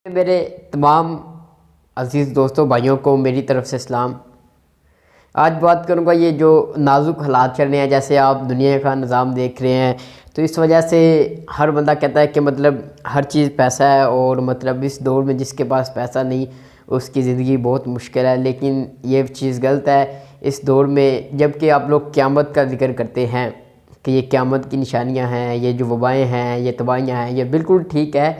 میرے تمام عزیز دوستوں بھائیوں کو میری طرف سے سلام۔ آج بات کروں گا یہ جو نازک حالات چل رہے ہیں، جیسے آپ دنیا کا نظام دیکھ رہے ہیں، تو اس وجہ سے ہر بندہ کہتا ہے کہ ہر چیز پیسہ ہے، اور اس دور میں جس کے پاس پیسہ نہیں اس کی زندگی بہت مشکل ہے۔ لیکن یہ چیز غلط ہے اس دور میں، جب کہ آپ لوگ قیامت کا ذکر کرتے ہیں کہ یہ قیامت کی نشانیاں ہیں، یہ جو وبائیں ہیں، یہ تباہیاں ہیں، یہ بالکل ٹھیک ہے۔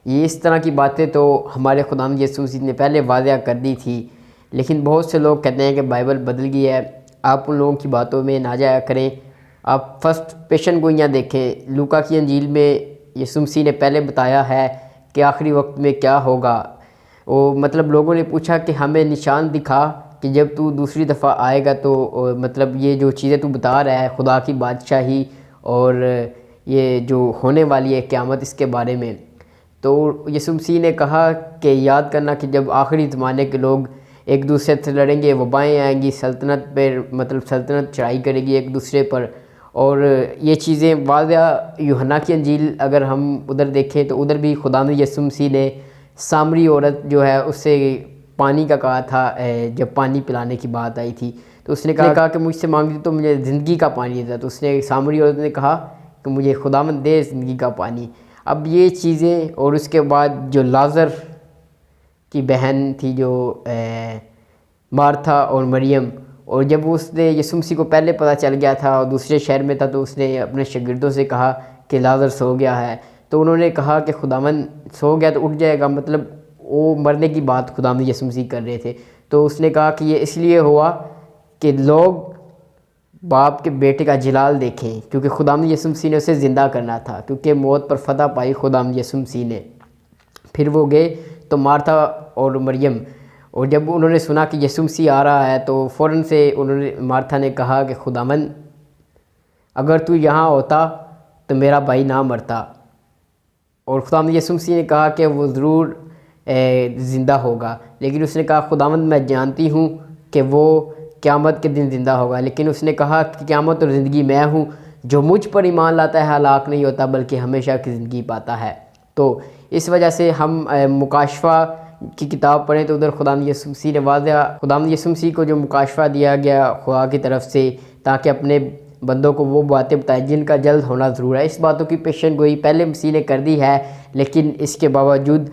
یہ اس طرح کی باتیں تو ہمارے خداوند یسوع مسیح نے پہلے واضح کر دی تھی، لیکن بہت سے لوگ کہتے ہیں کہ بائبل بدل گئی ہے۔ آپ ان لوگوں کی باتوں میں نہ جایا کریں۔ آپ فرسٹ پیشن گوئیاں دیکھیں۔ لوکا کی انجیل میں یسوع مسیح نے پہلے بتایا ہے کہ آخری وقت میں کیا ہوگا۔ وہ لوگوں نے پوچھا کہ ہمیں نشان دکھا کہ جب تو دوسری دفعہ آئے گا تو یہ جو چیزیں تو بتا رہا ہے، خدا کی بادشاہی اور یہ جو ہونے والی ہے قیامت، اس کے بارے میں۔ تو یسوع مسیح نے کہا کہ یاد کرنا کہ جب آخری زمانے کے لوگ ایک دوسرے سے لڑیں گے، وبائیں آئیں گی، سلطنت پہ سلطنت چڑھائی کرے گی ایک دوسرے پر، اور یہ چیزیں واضح یوحنا کی انجیل اگر ہم ادھر دیکھیں تو ادھر بھی خداوند یسوع مسیح نے سامری عورت جو ہے اس سے پانی کا کہا تھا، جب پانی پلانے کی بات آئی تھی تو اس نے کہا کہ مجھ سے مانگی تو مجھے زندگی کا پانی دے، تو اس نے سامری عورت نے کہا کہ مجھے خداوند دے زندگی کا پانی۔ اب یہ چیزیں، اور اس کے بعد جو لازر کی بہن تھی جو مارتھا اور مریم، اور جب اس نے یسوع مسیح کو پہلے پتہ چل گیا تھا اور دوسرے شہر میں تھا، تو اس نے اپنے شاگردوں سے کہا کہ لازر سو گیا ہے، تو انہوں نے کہا کہ خداوند سو گیا تو اٹھ جائے گا، وہ مرنے کی بات خداوند یسوع مسیح کر رہے تھے۔ تو اس نے کہا کہ یہ اس لیے ہوا کہ لوگ باپ کے بیٹے کا جلال دیکھیں، کیونکہ خداوند یسوع مسیح نے اسے زندہ کرنا تھا، کیونکہ موت پر فتح پائی خداوند یسوع مسیح نے۔ پھر وہ گئے تو مارتھا اور مریم، اور جب انہوں نے سنا کہ یسوع مسیح آ رہا ہے تو فوراً سے مارتھا نے کہا کہ خداوند اگر تو یہاں ہوتا تو میرا بھائی نہ مرتا، اور خداوند یسوع مسیح نے کہا کہ وہ ضرور زندہ ہوگا، لیکن اس نے کہا خداوند میں جانتی ہوں کہ وہ قیامت کے دن زندہ ہوگا، لیکن اس نے کہا کہ قیامت اور زندگی میں ہوں، جو مجھ پر ایمان لاتا ہے ہلاک نہیں ہوتا بلکہ ہمیشہ کی زندگی پاتا ہے۔ تو اس وجہ سے ہم مکاشفہ کی کتاب پڑھیں تو ادھر خداوند یسوع مسیح نے خداوند یسوع مسیح کو جو مکاشفہ دیا گیا خدا کی طرف سے، تاکہ اپنے بندوں کو وہ باتیں بتائیں جن کا جلد ہونا ضرور ہے۔ اس باتوں کی پیشن گوئی پہلے مسیح نے کر دی ہے، لیکن اس کے باوجود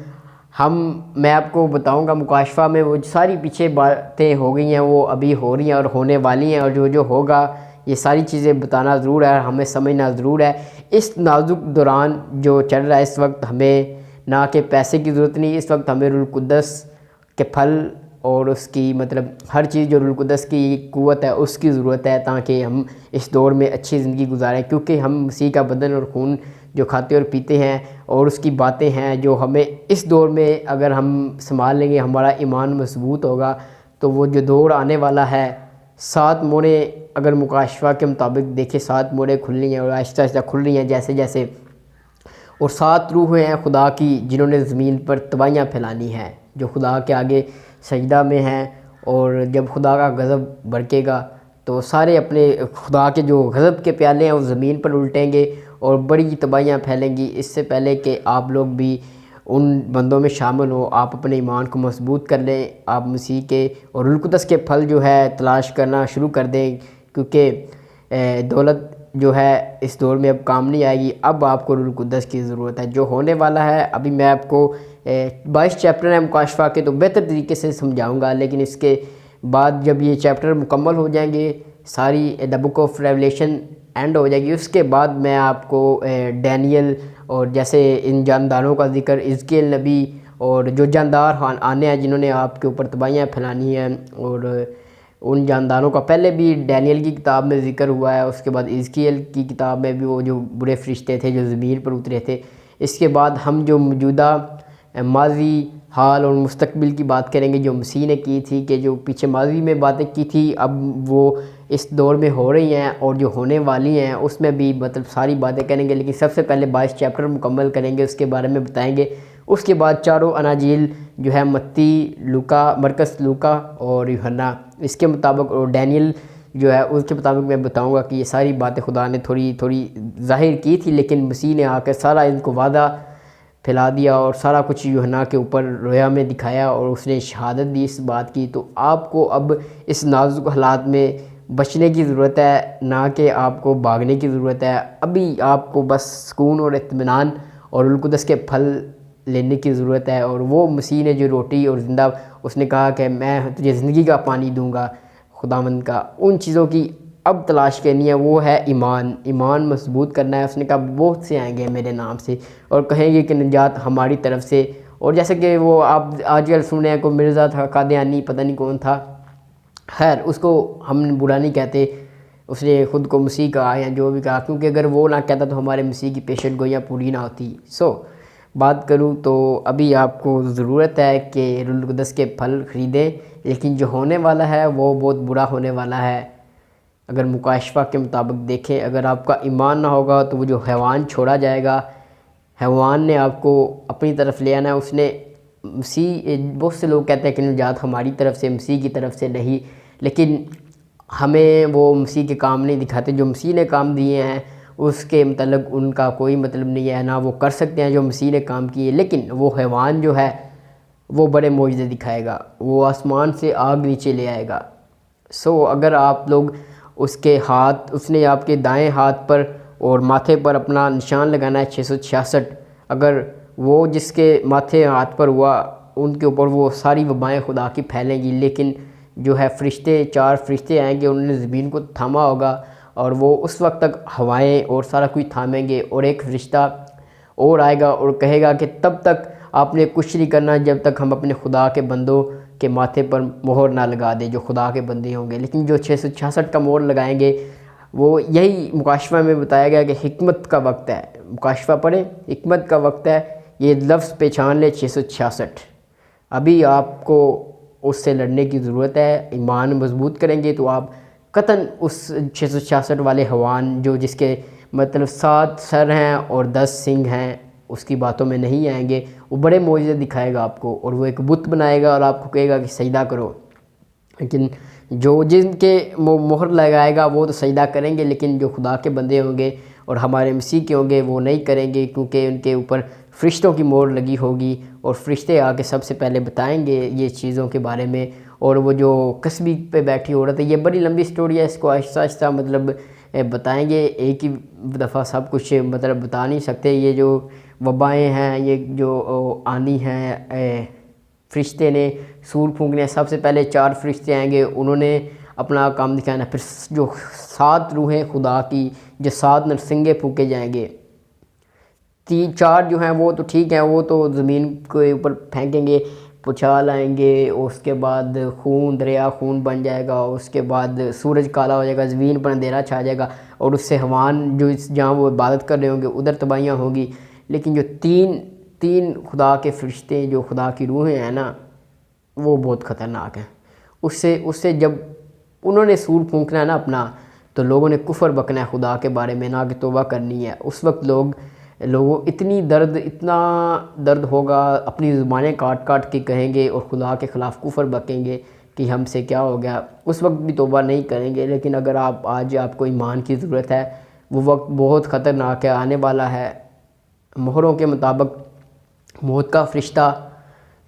میں آپ کو بتاؤں گا مکاشفہ میں وہ ساری پیچھے باتیں ہو گئی ہیں، وہ ابھی ہو رہی ہیں اور ہونے والی ہیں، اور جو ہوگا یہ ساری چیزیں بتانا ضرور ہے، ہمیں سمجھنا ضرور ہے۔ اس نازک دوران جو چل رہا ہے اس وقت، ہمیں نہ کہ پیسے کی ضرورت نہیں، اس وقت ہمیں روح القدس کے پھل اور اس کی ہر چیز جو روح القدس کی قوت ہے اس کی ضرورت ہے، تاکہ ہم اس دور میں اچھی زندگی گزاریں، کیونکہ ہم مسیح کا بدن اور خون جو کھاتے اور پیتے ہیں، اور اس کی باتیں ہیں جو ہمیں اس دور میں اگر ہم سنبھال لیں گے، ہمارا ایمان مضبوط ہوگا، تو وہ جو دور آنے والا ہے، 7 موڑیں اگر مکاشفہ کے مطابق دیکھیں، 7 موڑیں کھل رہی ہیں اور آہستہ آہستہ کھل رہی ہیں جیسے جیسے، اور 7 روحیں ہیں خدا کی جنہوں نے زمین پر تباہیاں پھیلانی ہیں، جو خدا کے آگے سجدہ میں ہیں، اور جب خدا کا غضب بھڑکے گا تو سارے اپنے خدا کے جو غضب کے پیالے ہیں وہ زمین پر الٹیں گے اور بڑی تباہیاں پھیلیں گی۔ اس سے پہلے کہ آپ لوگ بھی ان بندوں میں شامل ہو، آپ اپنے ایمان کو مضبوط کر لیں، آپ مسیح کے اور روح القدس کے پھل جو ہے تلاش کرنا شروع کر دیں، کیونکہ دولت جو ہے اس دور میں اب کام نہیں آئے گی، اب آپ کو روح القدس کی ضرورت ہے۔ جو ہونے والا ہے ابھی میں آپ کو 22 چیپٹر ہیں مکاشفہ کے، تو بہتر طریقے سے سمجھاؤں گا، لیکن اس کے بعد جب یہ چیپٹر مکمل ہو جائیں گے، ساری دا بک آف ریولیشن اینڈ ہو جائے گی، اس کے بعد میں آپ کو ڈینیل اور جیسے ان جانداروں کا ذکر، حزقیل نبی اور جو جاندار آنے ہیں جنہوں نے آپ کے اوپر تباہیاں پھیلانی ہیں، اور ان جانداروں کا پہلے بھی ڈینیل کی کتاب میں ذکر ہوا ہے، اس کے بعد حزقیل کی کتاب میں بھی وہ جو برے فرشتے تھے جو زمین پر اترے تھے۔ اس کے بعد ہم جو موجودہ ماضی، حال اور مستقبل کی بات کریں گے جو مسیح نے کی تھی، کہ جو پیچھے ماضی میں باتیں کی تھی اب وہ اس دور میں ہو رہی ہیں، اور جو ہونے والی ہیں اس میں بھی ساری باتیں کریں گے، لیکن سب سے پہلے 22 چیپٹر مکمل کریں گے، اس کے بارے میں بتائیں گے۔ اس کے بعد چاروں اناجیل جو ہے متی، لوکا، مرکس، لوکا اور یوحنا، اس کے مطابق، اور ڈینیل جو ہے اس کے مطابق میں بتاؤں گا کہ یہ ساری باتیں خدا نے تھوڑی ظاہر کی تھی، لیکن مسیح نے آ کر سارا ان کو وعدہ پھیلا دیا اور سارا کچھ یوحنا کے اوپر رویا میں دکھایا اور اس نے شہادت دی اس بات کی. تو آپ کو اب اس نازک حالات میں بچنے کی ضرورت ہے، نہ کہ آپ کو بھاگنے کی ضرورت ہے. ابھی آپ کو بس سکون اور اطمینان اور روح القدس کے پھل لینے کی ضرورت ہے. اور وہ مسیح نے جو روٹی اور زندہ، اس نے کہا کہ میں تجھے زندگی کا پانی دوں گا خداوند کا، ان چیزوں کی اب تلاش کرنی ہے. وہ ہے ایمان مضبوط کرنا ہے. اس نے کہا بہت سے آئیں گے میرے نام سے اور کہیں گے کہ نجات ہماری طرف سے. اور جیسے کہ وہ آپ آج کل سن رہے ہیں، کوئی مرزا تھا قادیانی، پتہ نہیں کون تھا، خیر اس کو ہم برا نہیں کہتے، اس نے خود کو مسیح کہا یا جو بھی کہا، کیونکہ اگر وہ نہ کہتا تو ہمارے مسیح کی پیشن گوئیاں پوری نہ ہوتی. بات کروں تو ابھی آپ کو ضرورت ہے کہ روح القدس کے پھل خریدیں، لیکن جو ہونے والا ہے وہ بہت برا ہونے والا ہے. اگر مکاشفہ کے مطابق دیکھیں، اگر آپ کا ایمان نہ ہوگا تو وہ جو حیوان چھوڑا جائے گا، حیوان نے آپ کو اپنی طرف لے آنا ہے. اس نے مسیح، بہت سے لوگ کہتے ہیں کہ نجات ہماری طرف سے، مسیح کی طرف سے نہیں، لیکن ہمیں وہ مسیح کے کام نہیں دکھاتے. جو مسیح نے کام دیے ہیں اس کے متعلق ان کا کوئی مطلب نہیں ہے، نہ وہ کر سکتے ہیں جو مسیح نے کام کیے. لیکن وہ حیوان جو ہے وہ بڑے معجزے دکھائے گا، وہ آسمان سے آگ نیچے لے آئے گا. اگر آپ لوگ اس کے ہاتھ، اس نے آپ کے دائیں ہاتھ پر اور ماتھے پر اپنا نشان لگانا ہے 666. اگر وہ جس کے ماتھے ہاتھ پر ہوا ان کے اوپر وہ ساری وبائیں خدا کی پھیلیں گی. لیکن جو ہے فرشتے، 4 فرشتے آئیں گے، انہوں نے زمین کو تھاما ہوگا اور وہ اس وقت تک ہوائیں اور سارا کچھ تھامیں گے. اور ایک فرشتہ اور آئے گا اور کہے گا کہ تب تک آپ نے کچھ نہیں کرنا جب تک ہم اپنے خدا کے بندوں کے ماتھے پر مہر نہ لگا دیں جو خدا کے بندے ہوں گے. لیکن جو 666 کا مہر لگائیں گے، وہ یہی مکاشفہ میں بتایا گیا کہ حکمت کا وقت ہے. مکاشفہ پڑھیں، حکمت کا وقت ہے. یہ لفظ پہچان لے 666. ابھی آپ کو اس سے لڑنے کی ضرورت ہے. ایمان مضبوط کریں گے تو آپ قطعاً اس 666 والے حیوان جو جس کے مطلب 7 سر ہیں اور 10 سنگ ہیں، اس کی باتوں میں نہیں آئیں گے. وہ بڑے معجزے دکھائے گا آپ کو، اور وہ ایک بت بنائے گا اور آپ کو کہے گا کہ سجدہ کرو. لیکن جو جن کے مہر لگائے گا وہ تو سجدہ کریں گے، لیکن جو خدا کے بندے ہوں گے اور ہمارے مسیح کے ہوں گے وہ نہیں کریں گے، کیونکہ ان کے اوپر فرشتوں کی مہر لگی ہوگی اور فرشتے آ کے سب سے پہلے بتائیں گے یہ چیزوں کے بارے میں. اور وہ جو قصبی پہ بیٹھی عورت ہے، یہ بڑی لمبی سٹوری ہے، اس کو آہستہ آہستہ مطلب بتائیں گے، ایک ہی دفعہ سب کچھ مطلب بتا نہیں سکتے. یہ جو وبائیں ہیں، یہ جو آنی ہیں، فرشتے نے سور پھونکنے، سب سے پہلے 4 فرشتے آئیں گے، انہوں نے اپنا کام دکھانا. پھر جو 7 روحیں خدا کی، جو 7 نرسنگے پھونکے جائیں گے. 4 جو ہیں وہ تو ٹھیک ہیں، وہ تو زمین کے اوپر پھینکیں گے، پچھال آئیں گے، اس کے بعد خون، دریا خون بن جائے گا، اس کے بعد سورج کالا ہو جائے گا، زمین پر اندھیرا چھا جائے گا، اور اس سے حیوان جو جہاں وہ عبادت کر رہے ہوں گے ادھر تباہیاں ہوں گی. لیکن جو تین خدا کے فرشتے، جو خدا کی روحیں ہیں نا، وہ بہت خطرناک ہیں. اس سے جب انہوں نے سور پھونکنا ہے نا اپنا، تو لوگوں نے کفر بکنا ہے خدا کے بارے میں، نہ کہ توبہ کرنی ہے. اس وقت لوگوں اتنا درد ہوگا، اپنی زبانیں کاٹ کاٹ کے کہیں گے اور خدا کے خلاف کفر بکیں گے کہ ہم سے کیا ہو گیا. اس وقت بھی توبہ نہیں کریں گے. لیکن اگر آج آپ کو ایمان کی ضرورت ہے، وہ وقت بہت خطرناک ہے، آنے والا ہے. مہروں کے مطابق موت کا فرشتہ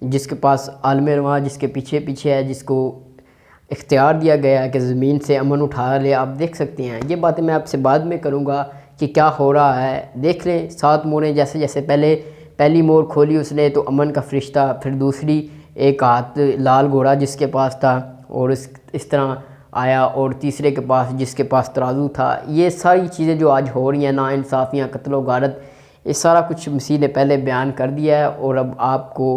جس کے پاس عالم رواں، جس کے پیچھے ہے، جس کو اختیار دیا گیا ہے کہ زمین سے امن اٹھا لے. آپ دیکھ سکتے ہیں، یہ باتیں میں آپ سے بعد میں کروں گا کہ کیا ہو رہا ہے. دیکھ لیں 7 موریں، جیسے پہلی مور کھولی اس نے تو امن کا فرشتہ، پھر دوسری ایک ہاتھ لال گھوڑا جس کے پاس تھا اور اس طرح آیا، اور تیسرے کے پاس جس کے پاس ترازو تھا. یہ ساری چیزیں جو آج ہو رہی ہیں، ناانصافیاں، قتل و غارت، یہ سارا کچھ مسیح نے پہلے بیان کر دیا ہے. اور اب آپ کو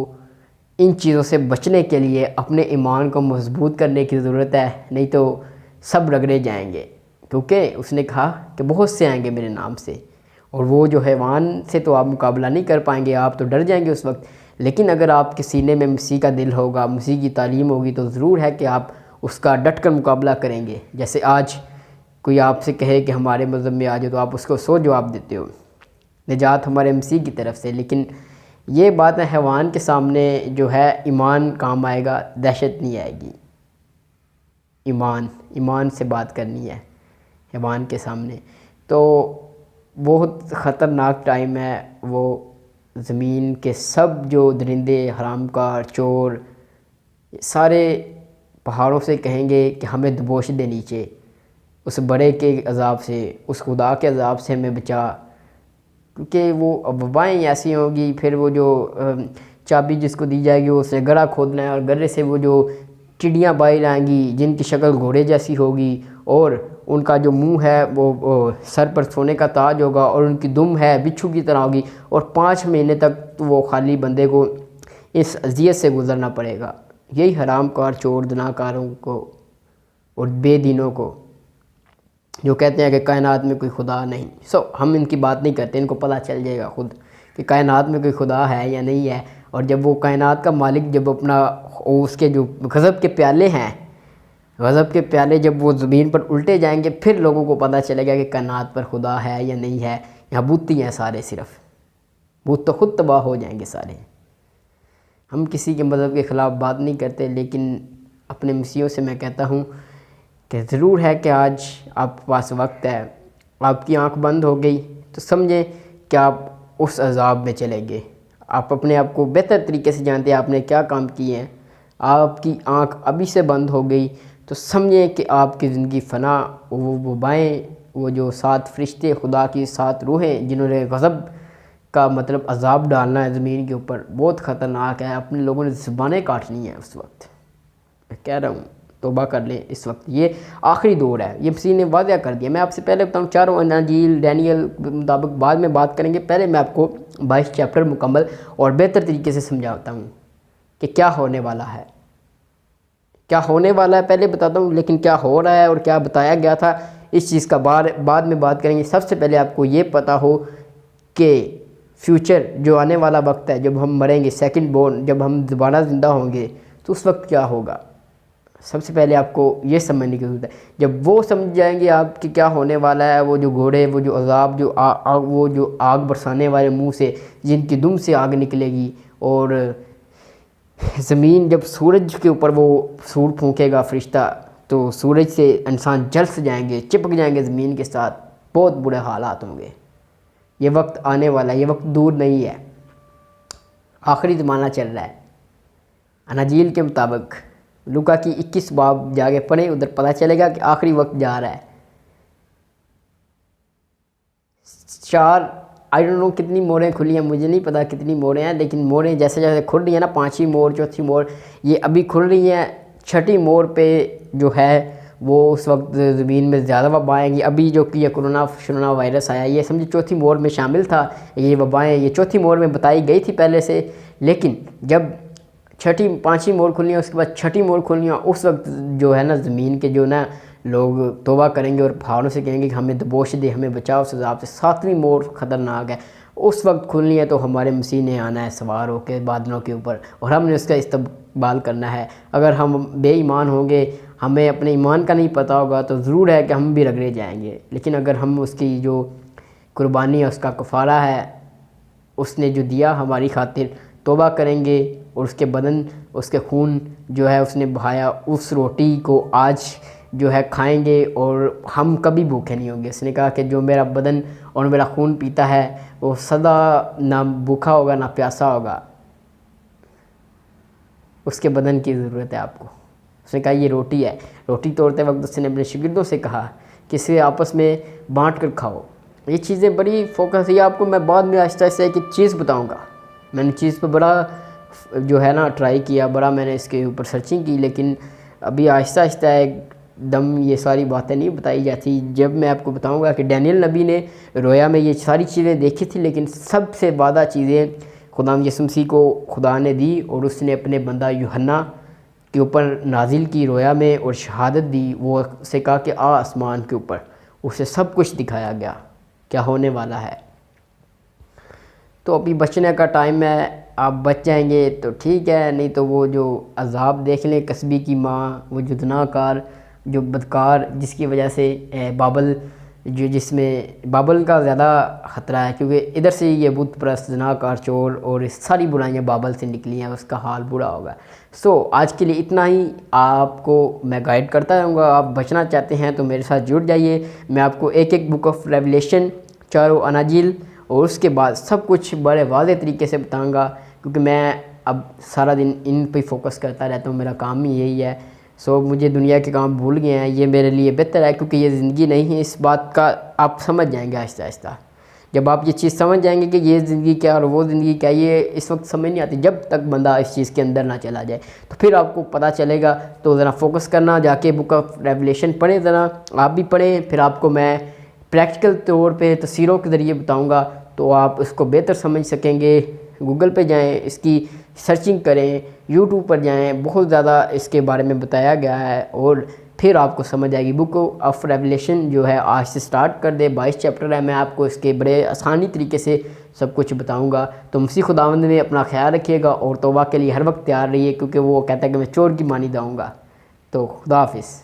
ان چیزوں سے بچنے کے لیے اپنے ایمان کو مضبوط کرنے کی ضرورت ہے، نہیں تو سب رگڑے جائیں گے. کیونکہ اس نے کہا کہ بہت سے آئیں گے میرے نام سے، اور وہ جو حیوان سے تو آپ مقابلہ نہیں کر پائیں گے، آپ تو ڈر جائیں گے اس وقت. لیکن اگر آپ کے سینے میں مسیح کا دل ہوگا، مسیح کی تعلیم ہوگی، تو ضرور ہے کہ آپ اس کا ڈٹ کر مقابلہ کریں گے. جیسے آج کوئی آپ سے کہے کہ ہمارے مذہب میں آ جاؤ، تو آپ اس کو 100 جواب دیتے ہو. نجات ہمارے مسیح کی طرف سے. لیکن یہ بات ہے، حیوان کے سامنے جو ہے ایمان کام آئے گا، دہشت نہیں آئے گی. ایمان سے بات کرنی ہے حیوان کے سامنے. تو بہت خطرناک ٹائم ہے وہ. زمین کے سب جو درندے، حرام کار، چور، سارے پہاڑوں سے کہیں گے کہ ہمیں دبوچ دے نیچے، اس بڑے کے عذاب سے، اس خدا کے عذاب سے ہمیں بچا، کیونکہ وہ وبائیں ایسی ہوں گی۔ پھر وہ جو چابی جس کو دی جائے گی وہ اسے گڑھا کھودنا ہے، اور گڑھے سے وہ جو چڑیاں باہر آئیں گی جن کی شکل گھوڑے جیسی ہوگی، اور ان کا جو منہ ہے وہ سر پر سونے کا تاج ہوگا، اور ان کی دم ہے بچھو کی طرح ہوگی، اور 5 مہینے تک وہ خالی بندے کو اس اذیت سے گزرنا پڑے گا۔ یہی حرام کار، چور، زناکاروں کو اور بے دینوں کو جو کہتے ہیں کہ کائنات میں کوئی خدا نہیں، ہم ان کی بات نہیں کرتے، ان کو پتہ چل جائے گا خود کہ کائنات میں کوئی خدا ہے یا نہیں ہے۔ اور جب وہ کائنات کا مالک جب اپنا اس کے جو غضب کے پیالے ہیں، غضب کے پیالے جب وہ زمین پر الٹے جائیں گے، پھر لوگوں کو پتہ چلے گا کہ کائنات پر خدا ہے یا نہیں ہے، یہاں بوتی ہیں سارے، صرف بت تو خود تباہ ہو جائیں گے سارے۔ ہم کسی کے مذہب کے خلاف بات نہیں کرتے، لیکن اپنے مسیحوں سے میں کہتا ہوں کہ ضرور ہے کہ آج آپ کے پاس وقت ہے، آپ کی آنکھ بند ہو گئی تو سمجھیں کہ آپ اس عذاب میں چلیں گے۔ آپ اپنے آپ کو بہتر طریقے سے جانتے ہیں آپ نے کیا کام کیے ہیں۔ آپ کی آنکھ ابھی سے بند ہو گئی تو سمجھیں کہ آپ کی زندگی فنا، وہ وبائیں، وہ جو 7 فرشتے خدا کی 7 روحیں جنہوں نے غضب کا مطلب عذاب ڈالنا ہے زمین کے اوپر، بہت خطرناک ہے۔ اپنے لوگوں نے زبانیں کاٹنی ہیں اس وقت۔ میں کہہ رہا ہوں توبہ کر لیں اس وقت، یہ آخری دور ہے، یہ مسیح نے واضح کر دیا۔ میں آپ سے پہلے بتاؤں، 4 اناجیل ڈینیل کے مطابق بعد میں بات کریں گے، پہلے میں آپ کو 22 چیپٹر مکمل اور بہتر طریقے سے سمجھاتا ہوں کہ کیا ہونے والا ہے، کیا ہونے والا ہے پہلے بتاتا ہوں، لیکن کیا ہو رہا ہے اور کیا بتایا گیا تھا اس چیز کا بعد میں بات کریں گے۔ سب سے پہلے آپ کو یہ پتہ ہو کہ فیوچر جو آنے والا وقت ہے، جب ہم مریں گے، سیکنڈ بورن، جب ہم دوبارہ زندہ ہوں گے تو اس وقت کیا ہوگا۔ سب سے پہلے آپ کو یہ سمجھنے کی ضرورت ہے۔ جب وہ سمجھ جائیں گے آپ کہ کیا ہونے والا ہے، وہ جو گھوڑے، وہ جو عذاب، وہ جو آگ برسانے والے منہ سے جن کی دم سے آگ نکلے گی، اور زمین جب سورج کے اوپر وہ سور پھونکے گا فرشتہ تو سورج سے انسان جلس جائیں گے، چپک جائیں گے زمین کے ساتھ، بہت برے حالات ہوں گے۔ یہ وقت آنے والا ہے، یہ وقت دور نہیں ہے، آخری زمانہ چل رہا ہے۔ اناجیل کے مطابق لوکا کی 21 باب جا کے پڑھیں، ادھر پتہ چلے گا کہ آخری وقت جا رہا ہے۔ 4 آئی ڈونٹ نو کتنی موریں کھلی ہیں، مجھے نہیں پتا کتنی موریں ہیں، لیکن موریں جیسے جیسے کھل رہی ہیں نا، 5ویں مور، 4تھی مور، یہ ابھی کھل رہی ہیں۔ 6ٹھی مور پہ جو ہے وہ اس وقت زمین میں زیادہ وبائیں آئیں گی۔ ابھی جو کہ یہ کرونا وائرس آیا، یہ سمجھے 4تھی مور میں شامل تھا، یہ وبائیں یہ 4تھی مور میں بتائی گئی تھی پہلے سے، لیکن جب 5ویں مور کھلنی ہے، اس کے بعد 6ٹھی مور کھلنی ہے، اس وقت جو ہے نا زمین کے جو نا لوگ توبہ کریں گے اور پہاڑوں سے کہیں گے کہ ہمیں دبوچ دے، ہمیں بچاؤ اس عذاب سے۔ 7ویں مور خطرناک ہے، اس وقت کھلنی ہے تو ہمارے مسیح نے آنا ہے سوار ہو کے بادلوں کے اوپر، اور ہم نے اس کا استقبال کرنا ہے۔ اگر ہم بے ایمان ہوں گے، ہمیں اپنے ایمان کا نہیں پتہ ہوگا تو ضرور ہے کہ ہم بھی رگڑے جائیں گے، لیکن اگر ہم اس کی جو قربانی ہے، اس کا کفارہ ہے، اس نے جو دیا ہماری خاطر، توبہ کریں گے اور اس کے بدن، اس کے خون جو ہے اس نے بہایا، اس روٹی کو آج جو ہے کھائیں گے اور ہم کبھی بھوکے نہیں ہوں گے۔ اس نے کہا کہ جو میرا بدن اور میرا خون پیتا ہے وہ سدا نہ بھوکا ہوگا نہ پیاسا ہوگا۔ اس کے بدن کی ضرورت ہے آپ کو۔ اس نے کہا یہ روٹی ہے، روٹی توڑتے وقت اس نے اپنے شاگردوں سے کہا کہ اسے آپس میں بانٹ کر کھاؤ۔ یہ چیزیں بڑی فوکس ہے، آپ کو میں بعد میں آہستہ آہستہ ایک چیز بتاؤں گا۔ میں نے چیز پہ بڑا جو ہے نا ٹرائی کیا، بڑا میں نے اس کے اوپر سرچنگ کی، لیکن ابھی آہستہ آہستہ ایک دم یہ ساری باتیں نہیں بتائی جاتی۔ جب میں آپ کو بتاؤں گا کہ ڈینیل نبی نے رویا میں یہ ساری چیزیں دیکھی تھی، لیکن سب سے زیادہ چیزیں خداوند یسوع مسیح کو خدا نے دی، اور اس نے اپنے بندہ یوحنا کے اوپر نازل کی رویا میں اور شہادت دی۔ وہ اسے کہا کہ آ آسمان کے اوپر، اسے سب کچھ دکھایا گیا کیا ہونے والا ہے۔ تو ابھی بچنے کا ٹائم ہے، آپ بچ جائیں گے تو ٹھیک ہے، نہیں تو وہ جو عذاب دیکھ لیں، قصبی کی ماں، وہ جو زناکار، جو بدکار، جس کی وجہ سے بابل، جس میں بابل کا زیادہ خطرہ ہے، کیونکہ ادھر سے یہ بت پرست، زناکار، چور اور ساری برائیاں بابل سے نکلی ہیں، اس کا حال برا ہوگا۔ آج کے لیے اتنا ہی، آپ کو میں گائیڈ کرتا رہوں گا۔ آپ بچنا چاہتے ہیں تو میرے ساتھ جڑ جائیے، میں آپ کو ایک بک آف ریویلیشن، 4 اناجیل اور اس کے بعد سب کچھ بڑے واضح طریقے سے بتاؤں گا، کیونکہ میں اب سارا دن ان پہ فوکس کرتا رہتا ہوں، میرا کام ہی یہی ہے۔ مجھے دنیا کے کام بھول گئے ہیں، یہ میرے لیے بہتر ہے، کیونکہ یہ زندگی نہیں ہے۔ اس بات کا آپ سمجھ جائیں گے آہستہ آہستہ۔ جب آپ یہ چیز سمجھ جائیں گے کہ یہ زندگی کیا اور وہ زندگی کیا، یہ اس وقت سمجھ نہیں آتی جب تک بندہ اس چیز کے اندر نہ چلا جائے، تو پھر آپ کو پتہ چلے گا۔ تو ذرا فوکس کرنا، جا کے بک آف ریولیشن پڑھیں، ذرا آپ بھی پڑھیں، پھر آپ کو میں پریکٹیکل طور پہ تصویروں کے ذریعے بتاؤں گا، تو آپ اس کو بہتر سمجھ سکیں گے۔ گوگل پہ جائیں، اس کی سرچنگ کریں، یوٹیوب پر جائیں، بہت زیادہ اس کے بارے میں بتایا گیا ہے، اور پھر آپ کو سمجھ آئے گی۔ بک آف ریولیشن جو ہے آج سے سٹارٹ کر دے، 22 چیپٹر ہے، میں آپ کو اس کے بڑے آسانی طریقے سے سب کچھ بتاؤں گا۔ تو مسیح خداوند میں اپنا خیال رکھیے گا، اور توبہ کے لیے ہر وقت تیار رہیے، کیونکہ وہ کہتا ہے کہ میں چور کی مانی داؤں گا۔ تو خدا حافظ۔